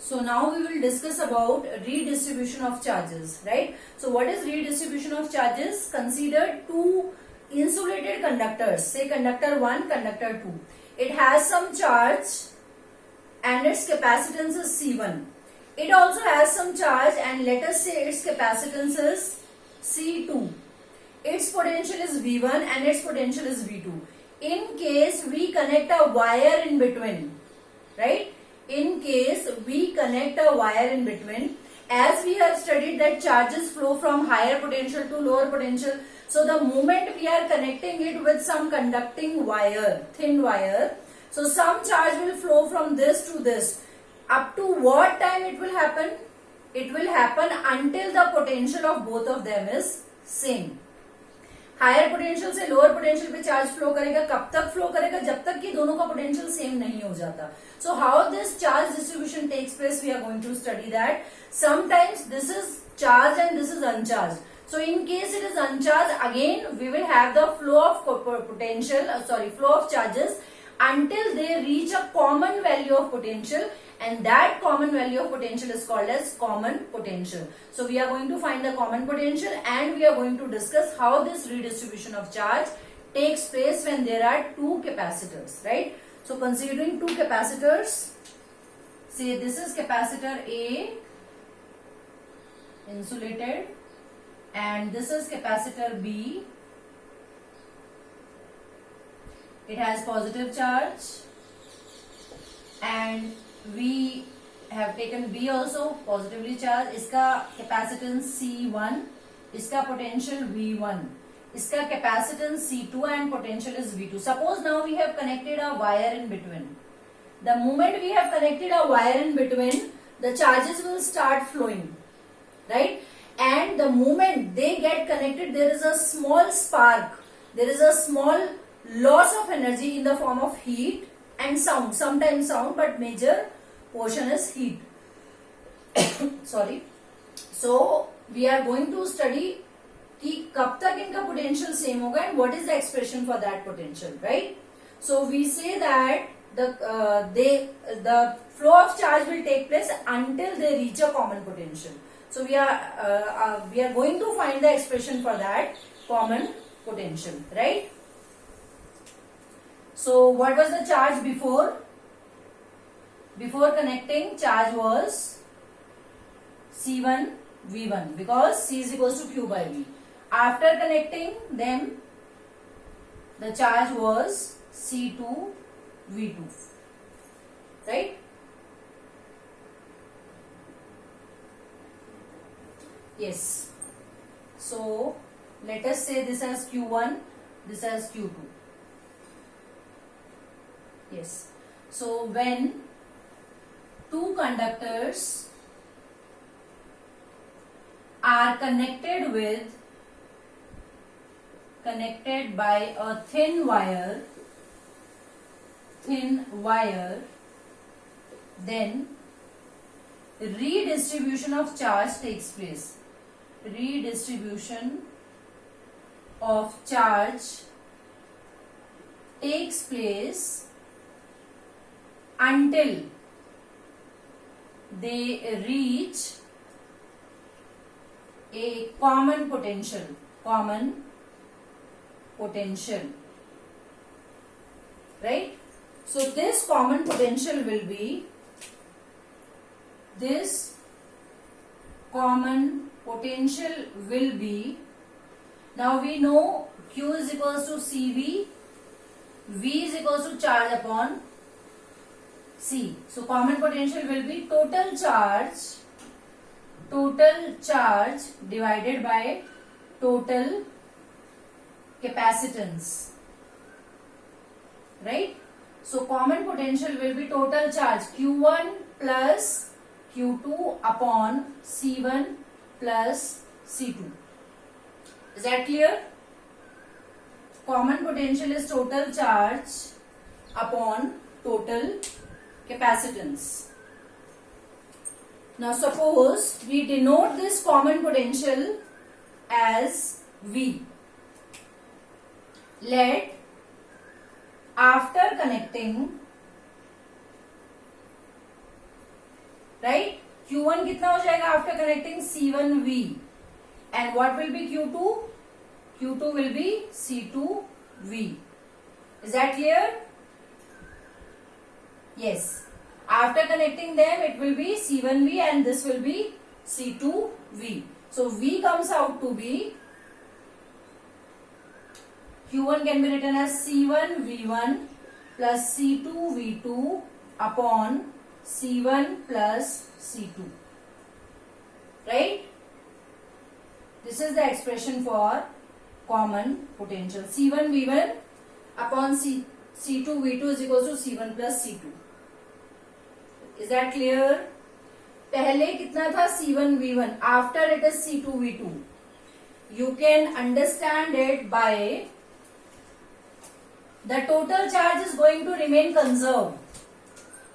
So now we will discuss about redistribution of charges, right? So what is redistribution of charges? Consider two insulated conductors, say conductor 1, conductor 2. It has some charge and its capacitance is C1. It also has some charge and let us say its capacitance is C2. Its potential is V1 and its potential is V2. In case we connect a wire in between, right? In case we connect a wire in between, as we have studied that charges flow from higher potential to lower potential. So the moment we are connecting it with some conducting wire, thin wire, so some charge will flow from this to this. Up to what time it will happen? It will happen until the potential of both of them is same. Higher potential से lower potential पे charge flow करेगा, कब तक flow करेगा? जब तक कि दोनों का पोटेंशियल सेम नहीं हो जाता. So how this charge distribution takes place, we are going to study that. Sometimes this is charge and this is uncharge. So in case it is uncharged, again we will have the flow of flow of charges until they reach a common value of potential, and that common value of potential is called as common potential. So we are going to find the common potential and we are going to discuss how this redistribution of charge takes place when there are two capacitors, right? So considering two capacitors, say this is capacitor A, insulated, and this is capacitor B. It has positive charge and we have taken B also positively charged. इसका capacitance C1, इसका potential V1, इसका capacitance C2 and potential is V2. Suppose now we have connected a wire in between. The moment we have connected a wire in between, the charges will start flowing, right? And the moment they get connected, there is a small spark, there is a small loss of energy in the form of heat and sound, sometimes sound, but major portion is heat. Sorry. So we are going to study कि कब तक इनका potential same होगा and what is the expression for that potential, right? So we say that the flow of charge will take place until they reach a common potential. So we are going to find the expression for that common potential, right? So what was the charge before? Before connecting, charge was C1 V1 because C is equals to Q by V. After connecting them, the charge was C2 V2, right? Yes. So let us say this as Q1, this as Q2. Yes. So when two conductors are connected by a thin wire, then redistribution of charge takes place. Redistribution of charge takes place until they reach a common potential, right? So this common potential will be, now we know Q is equals to CV, V is equals to charge upon C. So common potential will be total charge divided by total capacitance, right? So common potential will be total charge Q1 plus Q2 upon C1 plus C2. Is that clear? Common potential is total charge upon total capacitance. Now suppose we denote this common potential as V. Let after connecting right? Q1 कितना हो जाएगा after connecting C1V, and what will be Q2? Q2 will be C2V. Is that clear? Yes. After connecting them, it will be C1V and this will be C2V. So V comes out to be, Q1 can be written as C1V1 plus C2V2 upon C1 plus C2. Right? This is the expression for common potential. C1V1 upon C2V2 is equal to C1 plus C2. Is that clear? पहले कितना था C1V1, after it is C2V2. You can understand it by the total charge is going to remain conserved.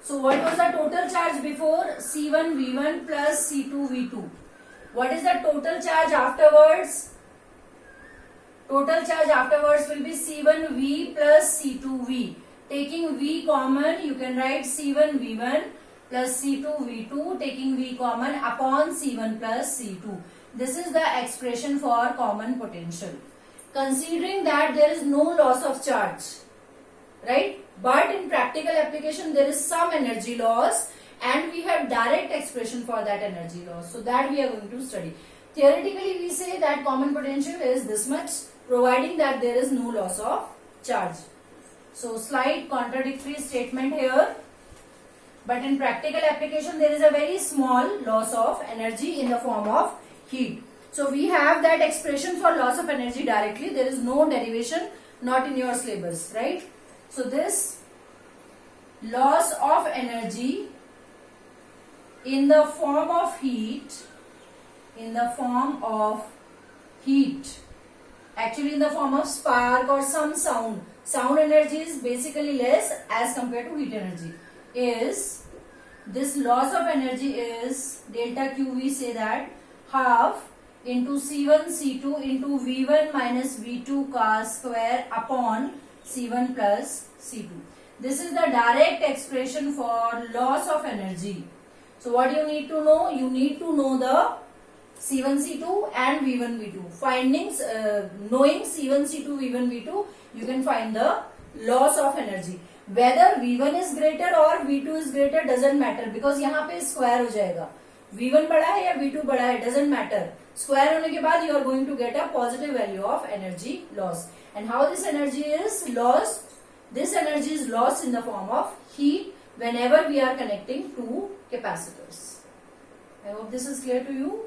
So what was the total charge before? C1V1 plus C2V2. What is the total charge afterwards? Total charge afterwards will be C1V plus C2V. Taking V common, you can write C1V1 plus C2V2, taking V common upon C1 plus C2. This is the expression for common potential. Considering that there is no loss of charge, right? But in practical application there is some energy loss and we have direct expression for that energy loss. So that we are going to study. Theoretically we say that common potential is this much, providing that there is no loss of charge. So slight contradictory statement here. But in practical application there is a very small loss of energy in the form of heat. So we have that expression for loss of energy directly. There is no derivation, not in your syllabus, right? So this loss of energy in the form of heat, actually in the form of spark or some sound. Sound energy is basically less as compared to heat energy. Is this loss of energy is delta Q, we say that half into C1 C2 into V1 minus V2 cos square upon C1 plus C2. This is the direct expression for loss of energy. So what you need to know? You need to know the C1 C2 and V1 V2. Findings, knowing C1 C2 V1 V2, you can find the loss of energy. Whether V1 is greater or V2 is greater doesn't matter, because यहाँ पे square हो जाएगा. V1 बड़ा है या V2 बड़ा है doesn't matter. Square होने के बाद you are going to get a positive value of energy loss. And how this energy is lost? This energy is lost in the form of heat whenever we are connecting two capacitors. I hope this is clear to you.